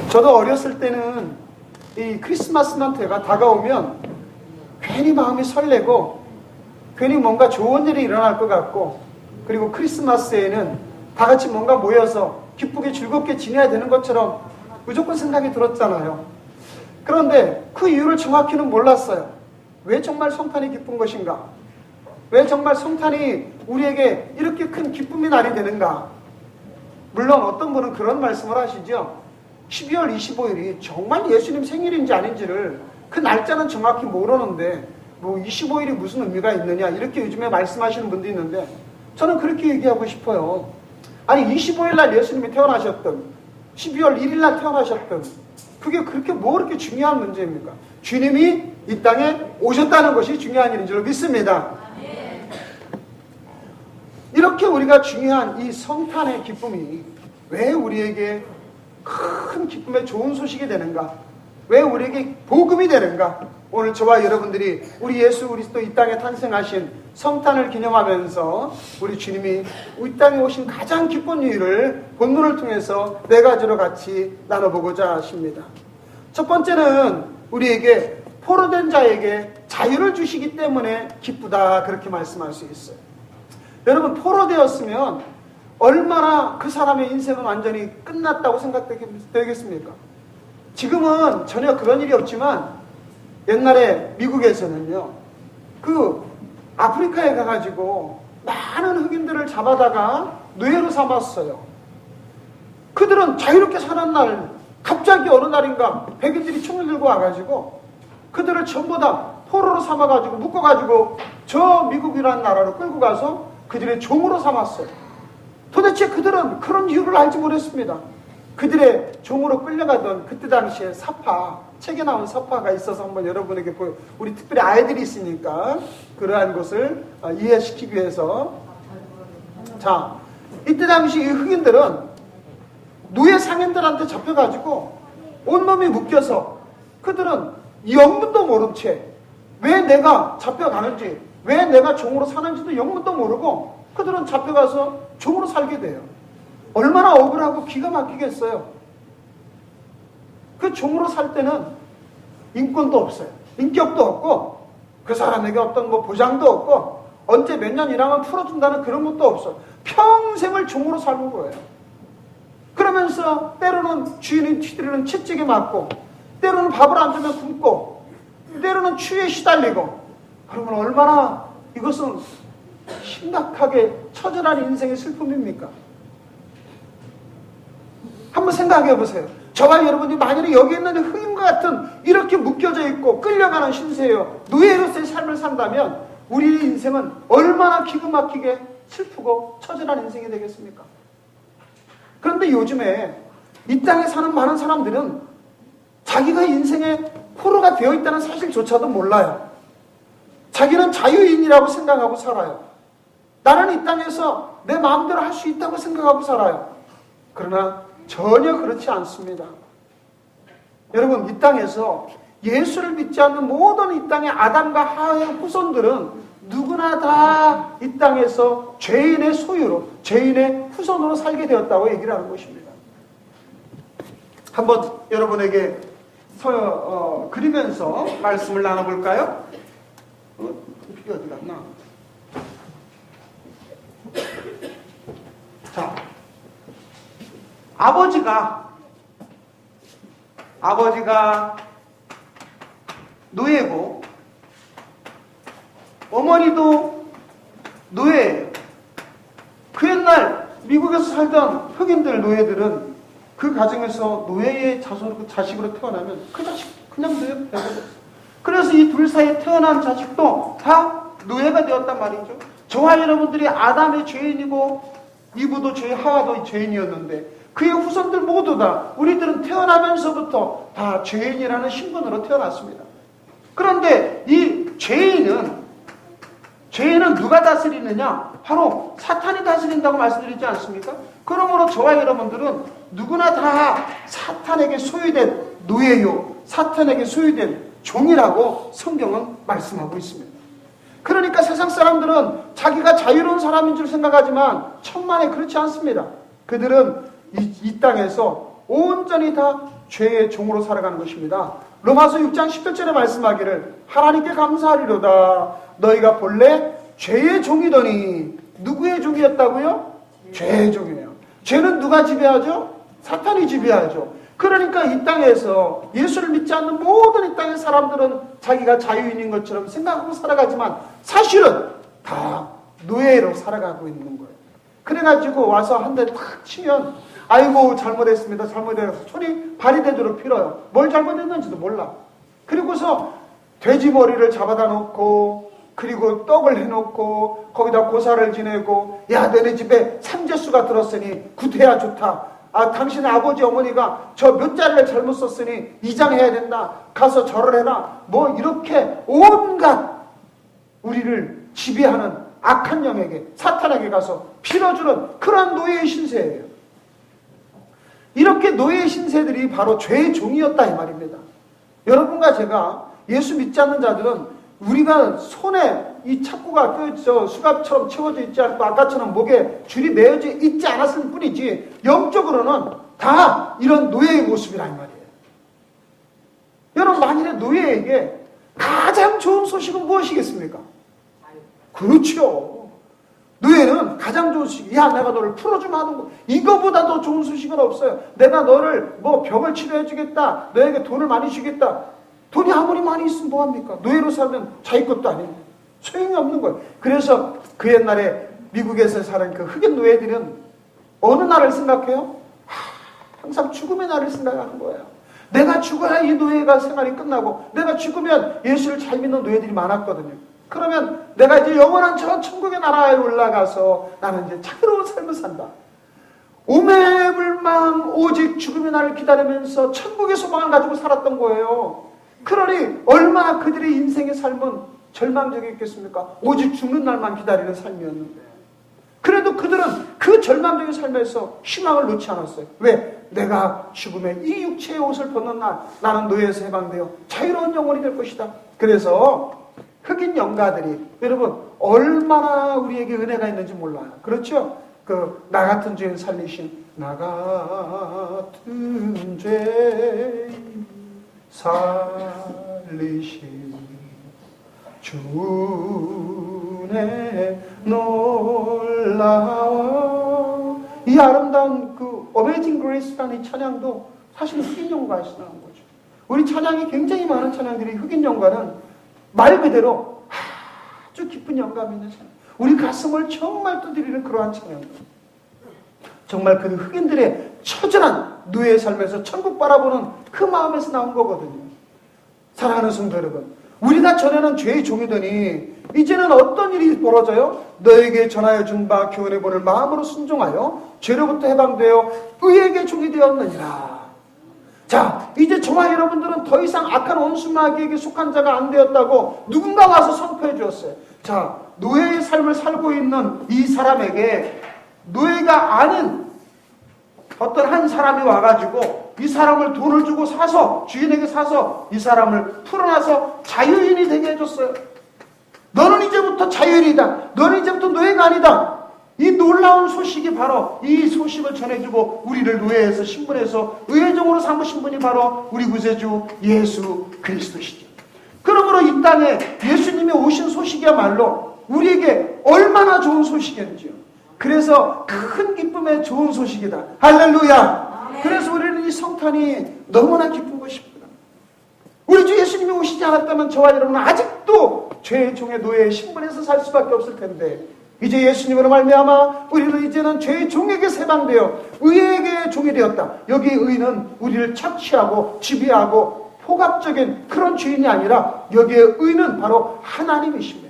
저도 어렸을 때는 이 크리스마스만 다가오면 괜히 마음이 설레고 괜히 뭔가 좋은 일이 일어날 것 같고, 그리고 크리스마스에는 다 같이 뭔가 모여서 기쁘게 즐겁게 지내야 되는 것처럼 무조건 생각이 들었잖아요. 그런데 그 이유를 정확히는 몰랐어요. 왜 정말 성탄이 기쁜 것인가? 왜 정말 성탄이 우리에게 이렇게 큰 기쁨의 날이 되는가? 물론 어떤 분은 그런 말씀을 하시죠. 12월 25일이 정말 예수님 생일인지 아닌지를 그 날짜는 정확히 모르는데 뭐 25일이 무슨 의미가 있느냐, 이렇게 요즘에 말씀하시는 분도 있는데, 저는 그렇게 얘기하고 싶어요. 아니 25일 날 예수님이 태어나셨던, 12월 1일 날 태어나셨던, 그게 그렇게 뭐 그렇게 중요한 문제입니까? 주님이 이 땅에 오셨다는 것이 중요한 일인 줄 믿습니다. 이렇게 우리가 중요한 이 성탄의 기쁨이 왜 우리에게 큰 기쁨의 좋은 소식이 되는가? 왜 우리에게 복음이 되는가? 오늘 저와 여러분들이 우리 예수 그리스도 이 땅에 탄생하신 성탄을 기념하면서 우리 주님이 이 땅에 오신 가장 기쁜 이유를 본문을 통해서 네 가지로 같이 나눠보고자 하십니다. 첫 번째는 우리에게 포로된 자에게 자유를 주시기 때문에 기쁘다, 그렇게 말씀할 수 있어요. 여러분, 포로되었으면 얼마나 그 사람의 인생은 완전히 끝났다고 생각되겠습니까? 지금은 전혀 그런 일이 없지만 옛날에 미국에서는요, 그 아프리카에 가가지고 많은 흑인들을 잡아다가 노예로 삼았어요. 그들은 자유롭게 사는 날, 갑자기 어느 날인가 백인들이 총을 들고 와가지고 그들을 전부 다 포로로 삼아가지고 묶어가지고 저 미국이라는 나라로 끌고 가서 그들의 종으로 삼았어요. 도대체 그들은 그런 이유를 알지 못했습니다. 그들의 종으로 끌려가던 그때 당시에 사파, 책에 나온 사파가 있어서 한번 여러분에게 우리 특별히 아이들이 있으니까 그러한 것을 이해시키기 위해서, 자, 이때 당시 이 흑인들은 노예 상인들한테 잡혀가지고 온몸이 묶여서 그들은 영문도 모른 채 왜 내가 잡혀가는지, 왜 내가 종으로 사는지도 영문도 모르고 그들은 잡혀가서 종으로 살게 돼요. 얼마나 억울하고 기가 막히겠어요. 그 종으로 살 때는 인권도 없어요. 인격도 없고 그 사람에게 어떤 뭐 보장도 없고 언제 몇 년 일하면 풀어준다는 그런 것도 없어. 평생을 종으로 살는 거예요. 그러면서 때로는 주인이 뒤들이는 채찍에 맞고, 때로는 밥을 안 주면 굶고, 때로는 추위에 시달리고. 그러면 얼마나 이것은 심각하게 처절한 인생의 슬픔입니까? 한번 생각해 보세요. 저와 여러분이 만약에 여기 있는 흑인과 같은 이렇게 묶여져 있고 끌려가는 신세요, 노예로서의 삶을 산다면 우리의 인생은 얼마나 기가 막히게 슬프고 처절한 인생이 되겠습니까? 그런데 요즘에 이 땅에 사는 많은 사람들은 자기가 인생의 포로가 되어 있다는 사실조차도 몰라요. 자기는 자유인이라고 생각하고 살아요. 나는 이 땅에서 내 마음대로 할 수 있다고 생각하고 살아요. 그러나 전혀 그렇지 않습니다. 여러분, 이 땅에서 예수를 믿지 않는 모든 이 땅의 아담과 하와의 후손들은 누구나 다 이 땅에서 죄인의 소유로, 죄인의 후손으로 살게 되었다고 얘기를 하는 것입니다. 한번 여러분에게 그리면서 말씀을 나눠볼까요? 이게 어디 갔나? 자, 아버지가 노예고 어머니도 노예예요. 그 옛날 미국에서 살던 흑인들 노예들은 그 가정에서 노예의 자식으로 태어나면 그 자식 그냥 노예가 되거든요. 그래서 이 둘 사이에 태어난 자식도 다 노예가 되었단 말이죠. 저와 여러분들이 아담의 죄인이고 이브도 하와도 죄인이었는데 그의 후손들 모두 다 우리들은 태어나면서부터 다 죄인이라는 신분으로 태어났습니다. 그런데 이 죄인은 누가 다스리느냐? 바로 사탄이 다스린다고 말씀드리지 않습니까? 그러므로 저와 여러분들은 누구나 다 사탄에게 소유된 노예요, 사탄에게 소유된 종이라고 성경은 말씀하고 있습니다. 그러니까 세상 사람들은 자기가 자유로운 사람인 줄 생각하지만 천만에 그렇지 않습니다. 그들은 이 땅에서 온전히 다 죄의 종으로 살아가는 것입니다. 로마서 6장 11절에 말씀하기를 하나님께 감사하리로다. 너희가 본래 죄의 종이더니 누구의 종이었다고요? 죄의 종이에요. 죄는 누가 지배하죠? 사탄이 지배하죠. 그러니까 이 땅에서 예수를 믿지 않는 모든 이 땅의 사람들은 자기가 자유인인 것처럼 생각하고 살아가지만 사실은 다 노예로 살아가고 있는 거예요. 그래가지고 와서 한 대 탁 치면 아이고 잘못했습니다. 잘못해서 손이 발이 되도록 빌어요. 뭘 잘못했는지도 몰라. 그리고서 돼지 머리를 잡아다 놓고 그리고 떡을 해놓고 거기다 고사를 지내고 야 너네 집에 삼재수가 들었으니 구태야 좋다. 아 당신 아버지 어머니가 저 몇 자리를 잘못 썼으니 이장해야 된다. 가서 절을 해라. 뭐 이렇게 온갖 우리를 지배하는 악한 영에게 사탄에게 가서 빌어주는 그런 노예의 신세예요. 이렇게 노예의 신세들이 바로 죄의 종이었다 이 말입니다. 여러분과 제가 예수 믿지 않는 자들은 우리가 손에 이 착구가 수갑처럼 채워져 있지 않고 아까처럼 목에 줄이 매어져 있지 않았을 뿐이지 영적으로는 다 이런 노예의 모습이란 말이에요. 여러분 만일에 노예에게 가장 좋은 소식은 무엇이겠습니까? 그렇죠. 노예는 가장 좋은 소식, 야 내가 너를 풀어주면 하는 거 이거보다 더 좋은 소식은 없어요. 내가 너를 뭐 병을 치료해 주겠다. 너에게 돈을 많이 주겠다. 돈이 아무리 많이 있으면 뭐합니까? 노예로 살면 자기 것도 아닌데 소용이 없는 거예요. 그래서 그 옛날에 미국에서 사는 그 흑인 노예들은 어느 날을 생각해요? 항상 죽음의 날을 생각하는 거예요. 내가 죽어야 이 노예가 생활이 끝나고 내가 죽으면 예수를 잘 믿는 노예들이 많았거든요. 그러면 내가 이제 영원한 저 천국의 나라에 올라가서 나는 이제 자유로운 삶을 산다. 오매불망 오직 죽음의 날을 기다리면서 천국의 소망을 가지고 살았던 거예요. 그러니 얼마나 그들의 인생의 삶은 절망적이었겠습니까? 오직 죽는 날만 기다리는 삶이었는데 그래도 그들은 그 절망적인 삶에서 희망을 놓지 않았어요. 왜? 내가 죽음의 이 육체의 옷을 벗는 날 나는 노예에서 해방되어 자유로운 영혼이 될 것이다. 그래서 흑인 영가들이 여러분 얼마나 우리에게 은혜가 있는지 몰라요. 그렇죠? 나 같은 죄인 살리신 나 같은 죄인 살리신 주의 놀라워 이 아름다운 그 Amazing Grace라는 이 찬양도 사실 흑인 영가에서 나온 거죠. 우리 찬양이 굉장히 많은 찬양들이 흑인 영가는 말 그대로 아주 깊은 영감이 있는 찬양. 우리 가슴을 정말 두드리는 그러한 찬양들. 정말 그 흑인들의 처절한 노예의 삶에서 천국 바라보는 그 마음에서 나온 거거든요. 사랑하는 성도 여러분, 우리가 전에는 죄의 종이더니 이제는 어떤 일이 벌어져요? 너에게 전하여 준 바 교훈해 보낼 마음으로 순종하여 죄로부터 해방되어 의에게 종이 되었느니라. 자, 이제 저와 여러분들은 더 이상 악한 원수 마귀에게 속한 자가 안 되었다고 누군가 와서 선포해 주었어요. 자, 노예의 삶을 살고 있는 이 사람에게 노예가 아닌 어떤 한 사람이 와가지고 이 사람을 돈을 주고 사서 주인에게 사서 이 사람을 풀어놔서 자유인이 되게 해줬어요. 너는 이제부터 자유인이다. 너는 이제부터 노예가 아니다. 이 놀라운 소식이 바로 이 소식을 전해주고 우리를 노예에서 신분해서 의회종으로 삼으신 분이 바로 우리 구세주 예수 그리스도시죠. 그러므로 이 땅에 예수님이 오신 소식이야말로 우리에게 얼마나 좋은 소식이었지요. 그래서 큰 기쁨의 좋은 소식이다. 할렐루야. 그래서 우리는 이 성탄이 너무나 기쁜 것입니다. 우리 주 예수님이 오시지 않았다면 저와 여러분은 아직도 죄의 종의 노예의 신분에서 살 수밖에 없을 텐데 이제 예수님으로 말미암아 우리는 이제는 죄의 종에게 해방되어 의에게 종이 되었다. 여기 의는 우리를 착취하고 지배하고 포갑적인 그런 죄인이 아니라 여기에 의는 바로 하나님이십니다.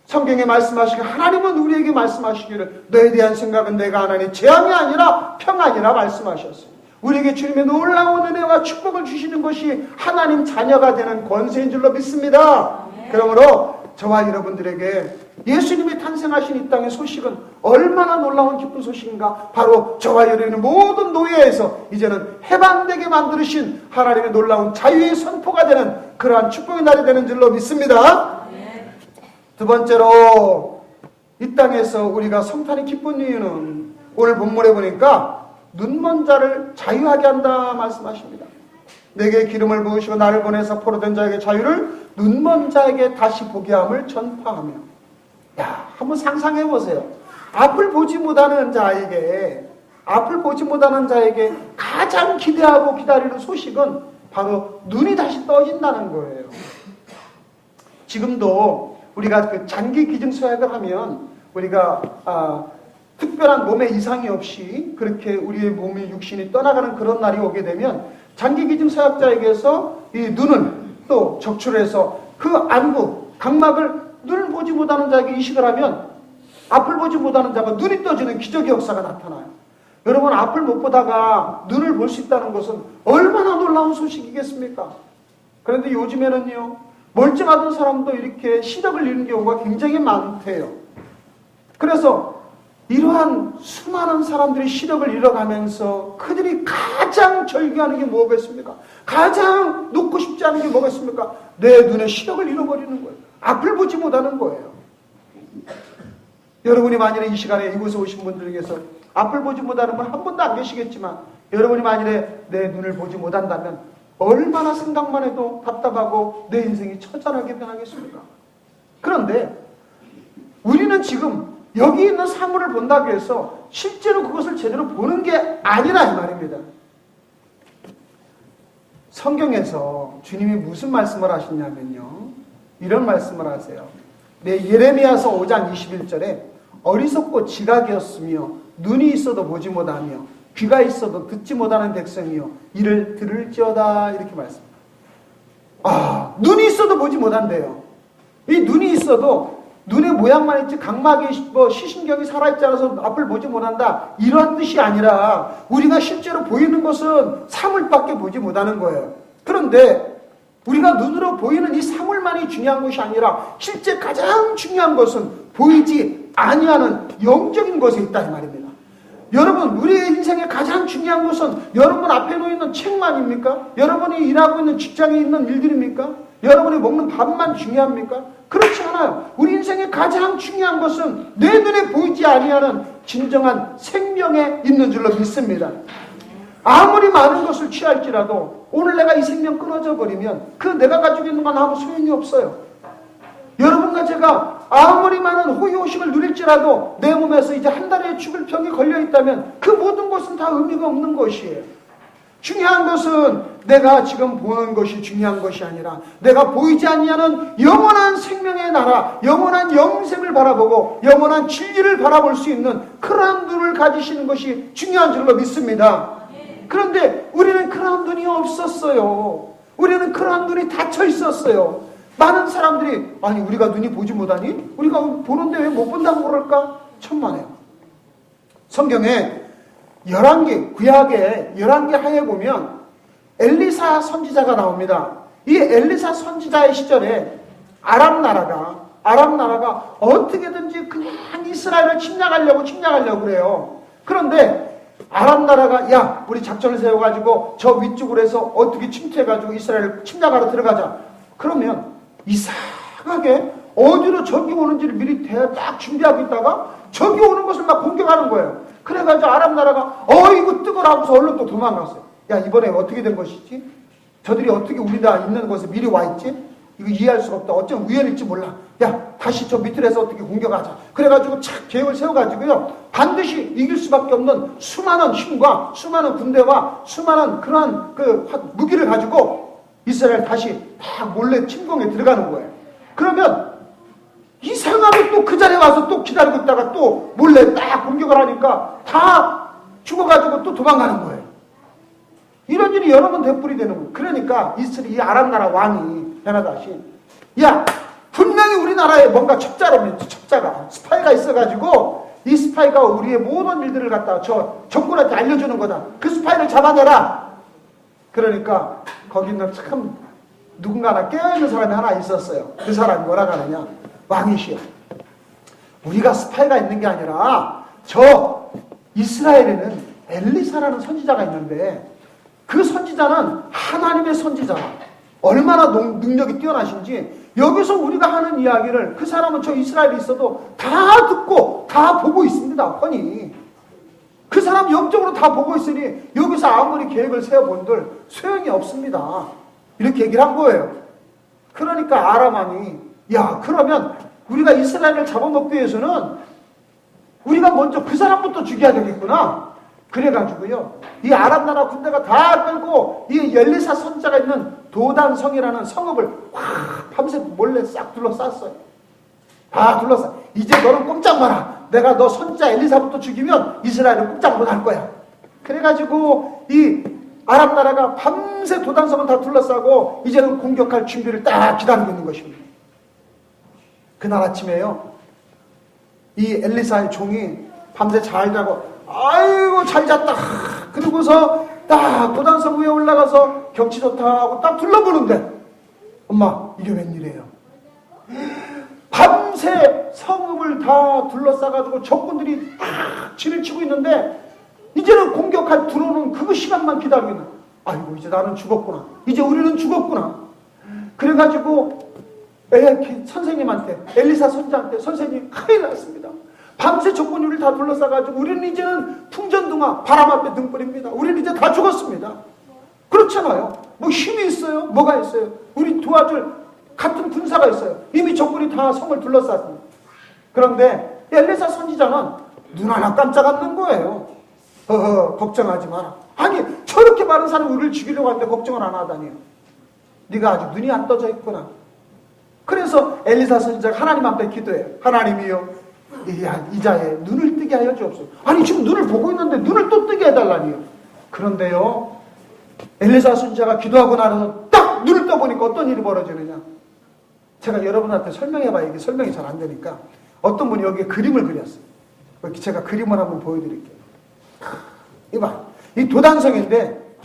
성경에 말씀하시기를 하나님은 우리에게 말씀하시기를 너에 대한 생각은 내가 하나니 재앙이 아니라 평안이라 말씀하셨어요. 우리에게 주님의 놀라운 은혜와 축복을 주시는 것이 하나님 자녀가 되는 권세인 줄로 믿습니다. 그러므로 저와 여러분들에게 예수님이 탄생하신 이 땅의 소식은 얼마나 놀라운 기쁜 소식인가. 바로 저와 여러분의 모든 노예에서 이제는 해방되게 만드신 하나님의 놀라운 자유의 선포가 되는 그러한 축복의 날이 되는 줄로 믿습니다. 두 번째로 이 땅에서 우리가 성탄이 기쁜 이유는 오늘 본문에 보니까 눈먼 자를 자유하게 한다 말씀하십니다. 내게 기름을 부으시고 나를 보내서 포로된 자에게 자유를, 눈먼 자에게 다시 보게 함을 전파하며. 야, 한번 상상해 보세요. 앞을 보지 못하는 자에게 가장 기대하고 기다리는 소식은 바로 눈이 다시 떠진다는 거예요. 지금도 우리가 그 장기 기증서약을 하면 우리가 특별한 몸에 이상이 없이 그렇게 우리의 몸이 육신이 떠나가는 그런 날이 오게 되면 장기 기증서약자에게서 이 눈을 또 적출해서 그 안구 각막을 눈을 보지 못하는 자에게 이식을 하면 앞을 보지 못하는 자가 눈이 떠지는 기적의 역사가 나타나요. 여러분, 앞을 못 보다가 눈을 볼 수 있다는 것은 얼마나 놀라운 소식이겠습니까? 그런데 요즘에는요, 멀쩡하던 사람도 이렇게 시력을 잃는 경우가 굉장히 많대요. 그래서 이러한 수많은 사람들이 시력을 잃어가면서 그들이 가장 절규하는 게 뭐겠습니까? 가장 놓고 싶지 않은 게 뭐겠습니까? 내 눈에 시력을 잃어버리는 거예요. 앞을 보지 못하는 거예요. 여러분이 만일에 이 시간에 이곳에 오신 분들 중에서 앞을 보지 못하는 분 한 분도 안 계시겠지만, 여러분이 만일에 내 눈을 보지 못한다면 얼마나 생각만 해도 답답하고 내 인생이 처절하게 변하겠습니까? 그런데 우리는 지금 여기 있는 사물을 본다고 해서 실제로 그것을 제대로 보는 게 아니라 이 말입니다. 성경에서 주님이 무슨 말씀을 하시냐면요, 이런 말씀을 하세요. 예레미야서 5장 21절에 어리석고 지각이었으며 눈이 있어도 보지 못하며 귀가 있어도 듣지 못하는 백성이요 이를 들을지어다, 이렇게 말씀합니다. 눈이 있어도 보지 못한대요. 이 눈이 있어도 눈의 모양만 있지 각막이 시신경이 살아있지 않아서 앞을 보지 못한다, 이런 뜻이 아니라 우리가 실제로 보이는 것은 사물밖에 보지 못하는 거예요. 그런데 우리가 눈으로 보이는 이 사물만이 중요한 것이 아니라 실제 가장 중요한 것은 보이지 아니하는 영적인 것에 있다, 이 말입니다. 여러분, 우리의 인생에 가장 중요한 것은 여러분 앞에 놓여있는 책만입니까? 여러분이 일하고 있는 직장에 있는 일들입니까? 여러분이 먹는 밥만 중요합니까? 그렇지 않아요. 우리 인생에 가장 중요한 것은 내 눈에 보이지 아니하는 진정한 생명에 있는 줄로 믿습니다. 아무리 많은 것을 취할지라도 오늘 내가 이 생명 끊어져 버리면 그 내가 가지고 있는 건 아무 소용이 없어요. 여러분과 제가 아무리 많은 호의호식을 누릴지라도 내 몸에서 이제 한 달에 죽을 병이 걸려있다면 그 모든 것은 다 의미가 없는 것이에요. 중요한 것은 내가 지금 보는 것이 중요한 것이 아니라 내가 보이지 아니하는 영원한 생명의 나라, 영원한 영생을 바라보고 영원한 진리를 바라볼 수 있는 그러한 눈을 가지시는 것이 중요한 줄로 믿습니다. 그런데 우리는 그러한 눈이 없었어요. 우리는 그러한 눈이 닫혀 있었어요. 많은 사람들이 아니 우리가 눈이 보지 못하니? 우리가 보는데 왜 못 본다고 그럴까? 천만에요. 성경에 11개, 구약의 11개 하에 보면 엘리사 선지자가 나옵니다. 이 엘리사 선지자의 시절에 아람 나라가 어떻게든지 그냥 이스라엘을 침략하려고 그래요. 그런데 아람 나라가 야 우리 작전을 세워가지고 저 위쪽으로 해서 어떻게 침투해가지고 이스라엘을 침략하러 들어가자. 그러면 이상하게 어디로 적이 오는지를 미리 딱 준비하고 있다가 적이 오는 것을 막 공격하는 거예요. 그래가지고 아람 나라가 이거 뜨거라 하고서 얼른 또 도망갔어요. 야 이번에 어떻게 된 것이지? 저들이 어떻게 우리가 있는 곳에 미리 와 있지? 이거 이해할 수가 없다. 어쩜 우연일지 몰라. 야 다시 저 밑으로 해서 어떻게 공격하자. 그래가지고 착 계획을 세워가지고요 반드시 이길 수밖에 없는 수많은 힘과 수많은 군대와 수많은 그러한 그 무기를 가지고 이스라엘 다시 다 몰래 침공에 들어가는 거예요. 그러면 이상하게 또 그 자리에 와서 또 기다리고 있다가 또 몰래 딱 공격을 하니까 다 죽어가지고 또 도망가는 거예요. 이런 일이 여러 번 되풀이 되는 거예요. 그러니까 이 아람 나라 왕이 베나다시 야 분명히 우리나라에 뭔가 첩자가 스파이가 있어가지고 이 스파이가 우리의 모든 일들을 갖다가 저 적군한테 알려주는 거다. 그 스파이를 잡아내라. 그러니까 거기는 참 누군가나 깨어있는 사람이 하나 있었어요. 그 사람이 뭐라고 하느냐. 왕이시여 우리가 스파이가 있는 게 아니라 저 이스라엘에는 엘리사라는 선지자가 있는데 그 선지자는 하나님의 선지자 얼마나 능력이 뛰어나신지 여기서 우리가 하는 이야기를 그 사람은 저 이스라엘에 있어도 다 듣고 다 보고 있습니다. 뻔히. 그 사람 영적으로 다 보고 있으니 여기서 아무리 계획을 세워본들 소용이 없습니다. 이렇게 얘기를 한 거예요. 그러니까 아람왕이 야 그러면 우리가 이스라엘을 잡아먹기 위해서는 우리가 먼저 그 사람부터 죽여야 되겠구나. 그래가지고요 이 아람 나라 군대가 다 끌고 이 엘리사 선자가 있는 도단성이라는 성읍을 확 밤새 몰래 싹 둘러쌌어요. 다 둘러싸. 이제 너는 꼼짝 마라. 내가 너 선자 엘리사부터 죽이면 이스라엘은 꼼짝 못 할 거야. 그래가지고 이 아람 나라가 밤새 도단성을 다 둘러싸고 이제는 공격할 준비를 딱 기다리고 있는 것입니다. 그날 아침에요 이 엘리사의 종이 밤새 잘 자고 아이고 잘 잤다. 그러고서 딱 도단성 위에 올라가서 경치 좋다 하고 딱 둘러보는데 엄마 이게 웬일이에요. 밤새 성읍을 다 둘러싸가지고 적군들이 딱 진을 치고 있는데 이제는 공격할 들어오는 그 시간만 기다리고 있는. 아이고 이제 나는 죽었구나. 이제 우리는 죽었구나. 그래가지고 선생님한테 엘리사 선자한테 선생님 큰일 났습니다. 밤새 적군이 우리를 다 둘러싸가지고 우리는 이제는 풍전등화 바람 앞에 등불입니다. 우리는 이제 다 죽었습니다. 그렇잖아요. 뭐 힘이 있어요? 뭐가 있어요? 우리 도와줄 같은 군사가 있어요. 이미 적군이 다 성을 둘러쌌습니다. 그런데 엘리사 선지자는 눈 하나 깜짝 안 는 거예요. 걱정하지 마라. 아니 저렇게 많은 사람이 우리를 죽이려고 하는데 걱정을 안 하다니. 네가 아직 눈이 안 떠져 있구나. 그래서 엘리사 선지자가 하나님 앞에 기도해요. 하나님이요 이자의 눈을 뜨게 하여 주옵소서. 아니 지금 눈을 보고 있는데 눈을 또 뜨게 해달라니요. 그런데요 엘리사 선지자가 기도하고 나서 딱 눈을 떠보니까 어떤 일이 벌어지느냐. 제가 여러분한테 설명해봐야 이게 설명이 잘 안 되니까 어떤 분이 여기에 그림을 그렸어요. 제가 그림을 한번 보여드릴게요. 이봐, 이 도단성인데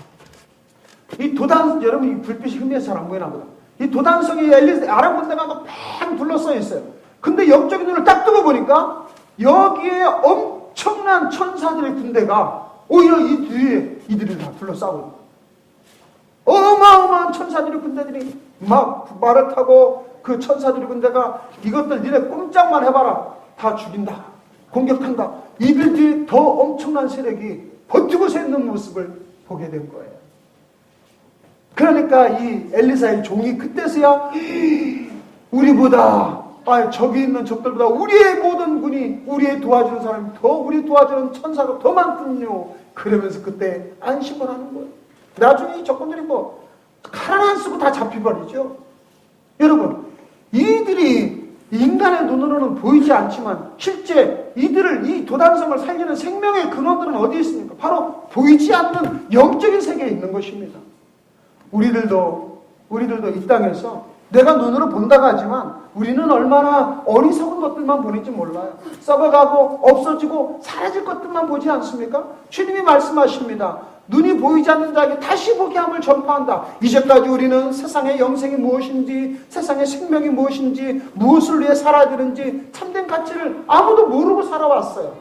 이 도단 여러분 이 불빛이 흠해서 잘 안 보이나 보다. 이 도단성이 아람 군대가 막 팽 둘러싸여 있어요. 근데 영적인 눈을 딱 뜨고 보니까 여기에 엄청난 천사들의 군대가 오히려 이 뒤에 이들을 다 둘러싸고 있는. 어마어마한 천사들의 군대들이 막 말을 타고 그 천사들의 군대가 이것들 니네 꼼짝만 해봐라 다 죽인다 공격한다. 이들 뒤에 더 엄청난 세력이 버티고 서 있는 모습을 보게 된 거예요. 그러니까 이 엘리사의 종이 그때서야 우리보다 저기 있는 적들보다 우리의 모든 군이 우리의 도와주는 사람이 더 우리 도와주는 천사가 더 많군요. 그러면서 그때 안심을 하는 거예요. 나중에 이 적군들이 뭐 칼 안 쓰고 다 잡혀버리죠. 여러분 이들이 인간의 눈으로는 보이지 않지만 실제 이들을 이 도단성을 살리는 생명의 근원들은 어디에 있습니까? 바로 보이지 않는 영적인 세계에 있는 것입니다. 우리들도 이 땅에서 내가 눈으로 본다고 하지만 우리는 얼마나 어리석은 것들만 보는지 몰라요. 썩어가고 없어지고 사라질 것들만 보지 않습니까? 주님이 말씀하십니다. 눈이 보이지 않는 자에게 다시 보게 함을 전파한다. 이제까지 우리는 세상의 영생이 무엇인지, 세상의 생명이 무엇인지, 무엇을 위해 살아야 되는지 참된 가치를 아무도 모르고 살아왔어요.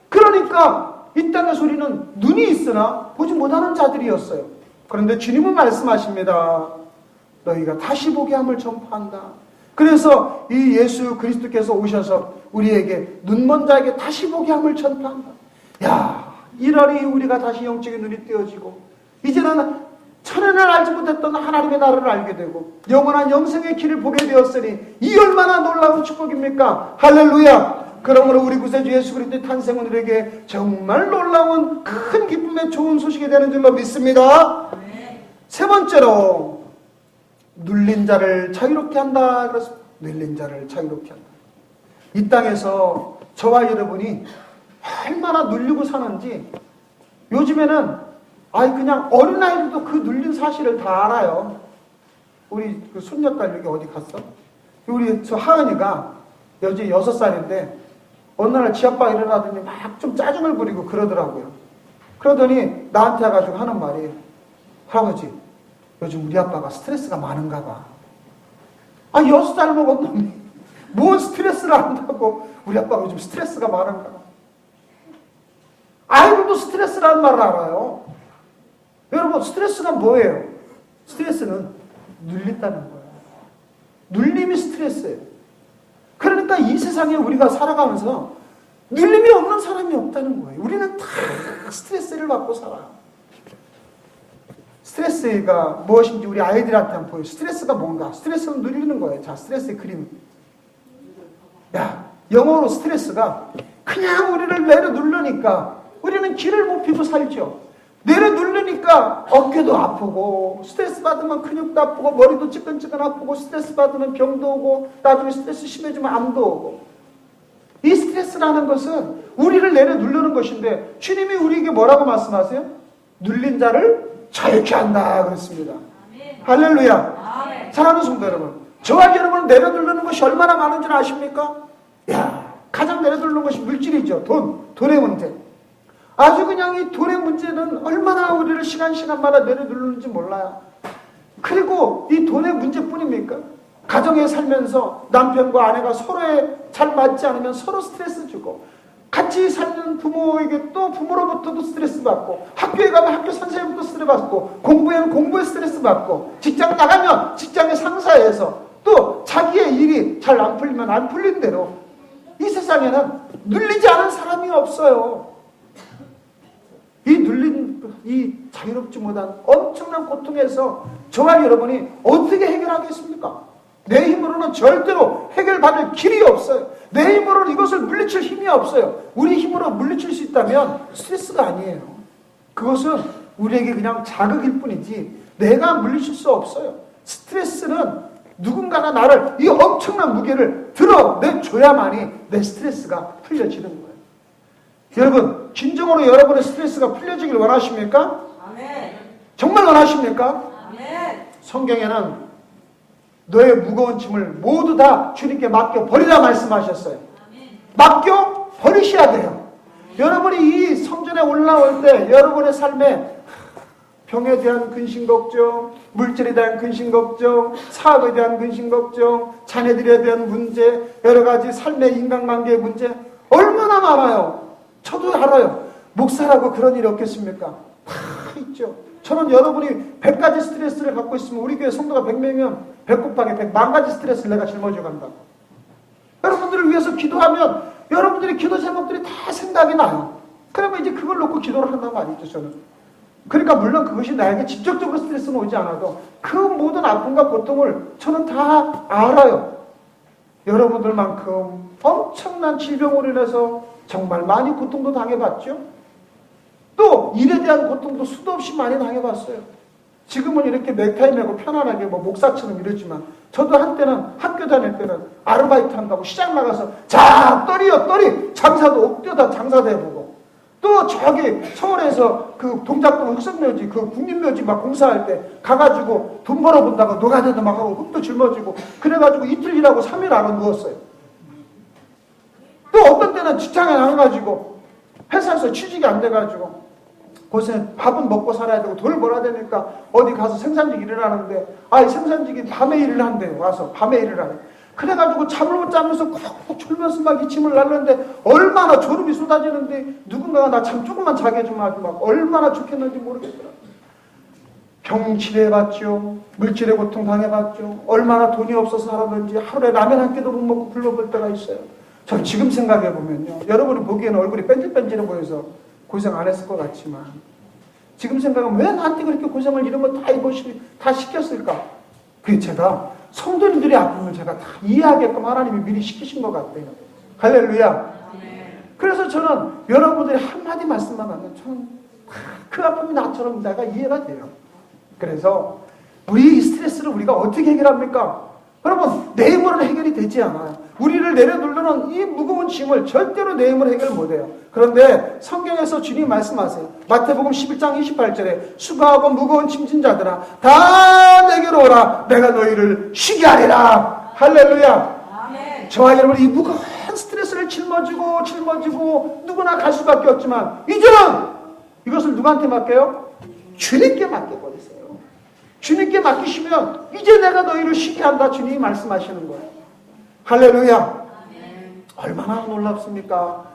그러니까 이 땅에서 우리는 눈이 있으나 보지 못하는 자들이었어요. 그런데 주님은 말씀하십니다. 너희가 다시 보게 함을 전파한다. 그래서 이 예수 그리스도께서 오셔서 우리에게 눈먼 자에게 다시 보게 함을 전파한다. 야, 이러니 우리가 다시 영적인 눈이 띄어지고 이제는 천연을 알지 못했던 하나님의 나라를 알게 되고 영원한 영생의 길을 보게 되었으니 이 얼마나 놀라운 축복입니까? 할렐루야. 그러므로 우리 구세주 예수 그리스도의 탄생은 우리에게 정말 놀라운 큰 기쁨의 좋은 소식이 되는 줄로 믿습니다. 세 번째로 눌린 자를 자유롭게 한다. 그래서 눌린 자를 자유롭게 한다. 이 땅에서 저와 여러분이 얼마나 눌리고 사는지 요즘에는 그냥 어린아이들도 그 눌린 사실을 다 알아요. 우리 그 손녀딸 여기 어디 갔어? 우리 저 하은이가 여지 6살인데 어느 날 지 아빠가 일어나더니 막 좀 짜증을 부리고 그러더라고요. 그러더니 나한테 와가지고 하는 말이 할아버지 요즘 우리 아빠가 스트레스가 많은가 봐. 6살 먹은 놈이 뭔 스트레스를 한다고 우리 아빠가 요즘 스트레스가 많은가 봐. 아이들도 스트레스라는 말을 알아요. 여러분 스트레스가 뭐예요? 스트레스는 눌린다는 거예요. 눌림이 스트레스예요. 그러니까 이 세상에 우리가 살아가면서 눌림이 없는 사람이 없다는 거예요. 우리는 다 스트레스를 받고 살아요. 스트레스가 무엇인지 우리 아이들한테 한번 보여요. 스트레스가 뭔가? 스트레스는 눌리는 거예요. 자, 스트레스의 그림. 야, 영어로 스트레스가 그냥 우리를 내려 누르니까 우리는 길을 못 피고 살죠. 내려 누르니까 어깨도 아프고, 스트레스 받으면 근육도 아프고, 머리도 찌끈찌끈 아프고, 스트레스 받으면 병도 오고, 나중에 스트레스 심해지면 암도 오고. 이 스트레스라는 것은 우리를 내려 누르는 것인데, 주님이 우리에게 뭐라고 말씀하세요? 눌린 자를 자유케 한다 그랬습니다. 할렐루야. 사랑하는 성도 여러분, 저와 여러분을 내려 누르는 것이 얼마나 많은 줄 아십니까? 야, 가장 내려 누르는 것이 물질이죠. 돈의 문제. 아주 그냥 이 돈의 문제는 얼마나 우리를 시간마다 내려 누르는지 몰라요. 그리고 이 돈의 문제뿐입니까? 가정에 살면서 남편과 아내가 서로에 잘 맞지 않으면 서로 스트레스 주고, 같이 사는 부모에게 또 부모로부터도 스트레스 받고, 학교에 가면 학교 선생님부터 스트레스 받고, 공부에는 공부에 스트레스 받고, 직장 나가면 직장의 상사에서 또 자기의 일이 잘 안 풀리면 안 풀린 대로 이 세상에는 눌리지 않은 사람이 없어요. 이 자유롭지 못한 엄청난 고통에서 저와 여러분이 어떻게 해결하겠습니까? 내 힘으로는 절대로 해결받을 길이 없어요. 내 힘으로는 이것을 물리칠 힘이 없어요. 우리 힘으로 물리칠 수 있다면 스트레스가 아니에요. 그것은 우리에게 그냥 자극일 뿐이지 내가 물리칠 수 없어요. 스트레스는 누군가가 나를 이 엄청난 무게를 드러내줘야만이 내 스트레스가 풀려지는 거예요. 여러분, 진정으로 여러분의 스트레스가 풀려지길 원하십니까? 아멘. 정말 원하십니까? 아멘. 성경에는 너의 무거운 짐을 모두 다 주님께 맡겨버리라 말씀하셨어요. 아멘. 맡겨버리셔야 돼요. 여러분이 이 성전에 올라올 때 여러분의 삶에 병에 대한 근심 걱정, 물질에 대한 근심 걱정, 사업에 대한 근심 걱정, 자녀들에 대한 문제, 여러 가지 삶의 인간관계의 문제 얼마나 많아요. 저도 알아요. 목사라고 그런 일이 없겠습니까? 다 있죠. 저는 여러분이 100가지 스트레스를 갖고 있으면 우리 교회 성도가 100명이면 100 곱하기 100만 가지 스트레스를 내가 짊어져 간다. 여러분들을 위해서 기도하면 여러분들의 기도 제목들이 다 생각이 나요. 그러면 이제 그걸 놓고 기도를 한다는 거 아니죠, 저는. 그러니까 물론 그것이 나에게 직접적으로 스트레스는 오지 않아도 그 모든 아픔과 고통을 저는 다 알아요. 여러분들만큼 엄청난 질병으로 인해서 정말 많이 고통도 당해봤죠. 또 일에 대한 고통도 수도 없이 많이 당해봤어요. 지금은 이렇게 넥타이 메고 편안하게 목사처럼 이러지만 저도 한때는 학교 다닐 때는 아르바이트 한다고 시장 나가서 자 떨이요 떨이 장사도 뛰어다 장사도 해보고, 또 저기 서울에서 그 동작동 흑석묘지 그 국립묘지 막 공사할 때 가가지고 돈 벌어본다고 노가다도 막 하고 흙도 짊어지고 그래가지고 이틀 일하고 3일 안 누웠어요. 또 어떤 때는 직장에 나가가지고 회사에서 취직이 안 돼가지고 고생, 밥은 먹고 살아야 되고 돈을 벌어야 되니까 어디 가서 생산직 일을 하는데, 생산직이 밤에 일을 한대요. 와서 밤에 일을 하네. 그래가지고 잠을 못 자면서 콕콕 졸면서 막 이 짐을 날렸는데 얼마나 졸음이 쏟아지는데 누군가가 나 잠 조금만 자게 해주면 아주 막 얼마나 좋겠는지 모르겠더라. 병 치료해봤죠. 물질의 고통 당해봤죠. 얼마나 돈이 없어서 살았는지 하루에 라면 한 끼도 못 먹고 굶어볼 때가 있어요. 저 지금 생각해보면요, 여러분이 보기에는 얼굴이 뺀질뺀질해 보여서 고생 안 했을 것 같지만 지금 생각하면 왜 나한테 그렇게 고생을 이런 거 다 시켰을까? 그게 제가 성도님들의 아픔을 제가 다 이해하게끔 하나님이 미리 시키신 것 같아요. 할렐루야. 그래서 저는 여러분들이 한마디 말씀만 하면 저는 그 아픔이 나처럼 내가 이해가 돼요. 그래서 우리 이 스트레스를 우리가 어떻게 해결합니까? 여러분, 내 힘으로는 해결이 되지 않아요. 우리를 내려놓는 이 무거운 짐을 절대로 내 힘으로 해결 못해요. 그런데 성경에서 주님 말씀하세요. 마태복음 11장 28절에 수고하고 무거운 짐진 자들아 다 내게로 오라. 내가 너희를 쉬게 하리라. 할렐루야. 아멘. 저와 여러분 이 무거운 스트레스를 짊어지고 누구나 갈 수밖에 없지만 이제는 이것을 누구한테 맡겨요? 주님께 맡겨버리세요. 주님께 맡기시면 이제 내가 너희를 쉬게 한다. 주님이 말씀하시는 거예요. 할렐루야. 아멘. 얼마나 놀랍습니까?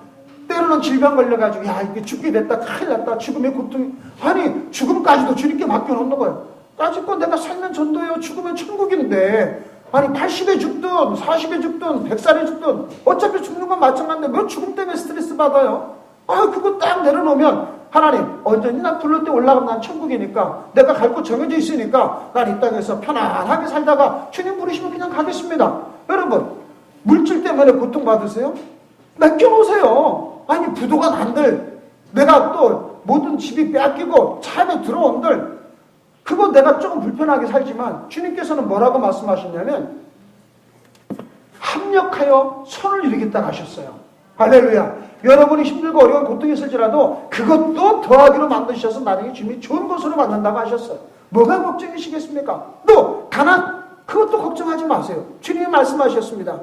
때로는 질병 걸려가지고 야 이게 죽게 됐다 큰일 났다 죽음의 고통, 아니 죽음까지도 주님께 맡겨놓는 거예요. 까짓 건 내가 살면 전도예요. 죽으면 천국인데 아니 80에 죽든 40에 죽든 100살에 죽든 어차피 죽는 건 마찬가지인데 왜 죽음 때문에 스트레스 받아요? 그거 딱 내려놓으면 하나님 언제니 난 불릴 때 올라가면 난 천국이니까 내가 갈 곳 정해져 있으니까 난 이 땅에서 편안하게 살다가 주님 부르시면 그냥 가겠습니다. 여러분 물질 때문에 고통받으세요? 맡겨놓으세요. 아니 부도가 난들 내가 또 모든 집이 뺏기고 차에 들어온들 그거 내가 조금 불편하게 살지만 주님께서는 뭐라고 말씀하셨냐면 합력하여 손을 이루겠다 하셨어요. 할렐루야. 여러분이 힘들고 어려운 고통이 있을지라도 그것도 더하기로 만드셔서 나중에 주님이 좋은 것으로 만든다고 하셨어요. 뭐가 걱정이시겠습니까? 또 가난 그것도 걱정하지 마세요. 주님이 말씀하셨습니다.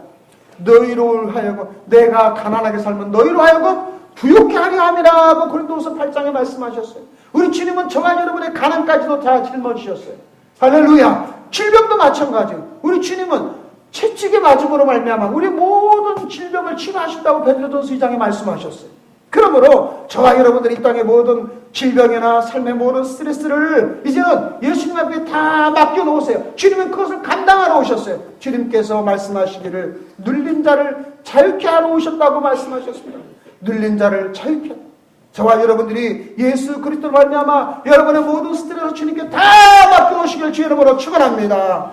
너희로 하여금 내가 가난하게 살면 너희로 하여금 부욕케 하려 함이라고 고린도후서 8장에 말씀하셨어요. 우리 주님은 저와 여러분의 가난까지도 다 짊어지셨어요. 할렐루야. 질병도 마찬가지예요. 우리 주님은 채찍에 맞음으로 말미암아 우리 모든 질병을 치료하신다고 베드로전서 2장에 말씀하셨어요. 그러므로 저와 여러분들이 이 땅의 모든 질병이나 삶의 모든 스트레스를 이제는 예수님 앞에 다 맡겨놓으세요. 주님은 그것을 감당하러 오셨어요. 주님께서 말씀하시기를 눌린 자를 자유케 하러 오셨다고 말씀하셨습니다. 눌린 자를 자유케. 저와 여러분들이 예수 그리스도로 말미암아 여러분의 모든 스트레스 주님께 다 맡겨놓으시길 주의 이름으로 축원합니다.